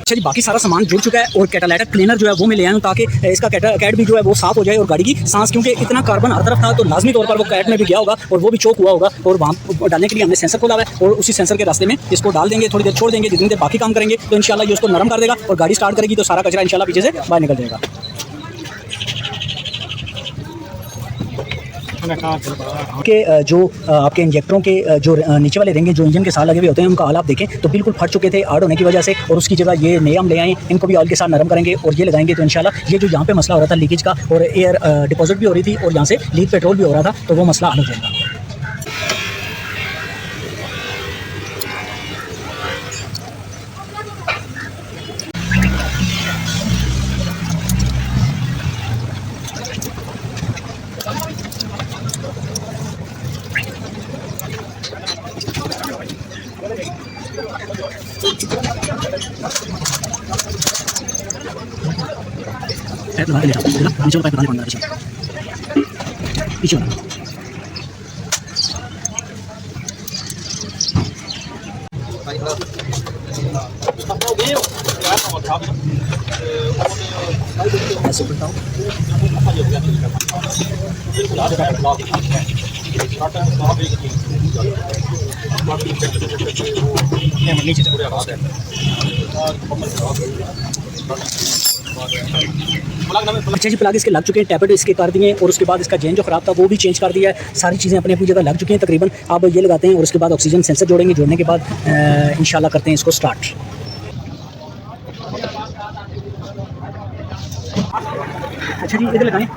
अच्छा जी, बाकी सारा सामान जुड़ चुका है और कैटालाइटर क्लीनर जो है वो मैं ले आया हूँ ताकि इसका कैट भी जो है वो साफ हो जाए और गाड़ी की सांस, क्योंकि इतना कार्बन हर तरफ था तो लाजमी तौर पर वो कैट में भी गया होगा और वो भी चोक हुआ होगा। और वहाँ डालने के लिए हमने सेंसर खोला है और उसी सेंसर के रास्ते में इसको डाल देंगे, थोड़ी देर छोड़ देंगे, जितनी देर बाकी काम करेंगे तो इंशाल्लाह ये उसको नरम कर देगा और गाड़ी स्टार्ट करेगी तो सारा कचरा इंशाल्लाह पीछे से बाहर निकल जाएगा। के जो आपके इंजेक्टरों के जो नीचे वाले रिंग जो इंजन के साथ लगे हुए होते हैं उनका हाल आप देखें तो बिल्कुल फट चुके थे आड़ होने की वजह से, और उसकी जगह ये नए हम ले आए, इनको भी ऑयल के साथ नरम करेंगे और ये लगाएंगे तो इंशाल्लाह ये जो यहाँ पे मसला हो रहा था लीकेज का और एयर डिपॉजिट भी हो रही थी और यहाँ से लीक पेट्रोल भी हो रहा था तो वो मसला हल हो जाएगा। पाइप लगा के ले जाओ, नीचे वाला पाइप लगाने पड़ेगा पीछे वाला। ऐसे बताओ नीचे से अच्छा जी, प्लग इसके लग चुके हैं, टैपेट इसके कर दिए और उसके बाद इसका चेंज जो ख़राब था वो भी चेंज कर दिया है। सारी चीज़ें अपनी अपनी जगह लग चुकी हैं तकरीबन। अब ये लगाते हैं और उसके बाद ऑक्सीजन सेंसर जोड़ेंगे, जोड़ने के बाद इंशाल्लाह करते हैं इसको स्टार्ट। अच्छा जी, इधर लगाएं।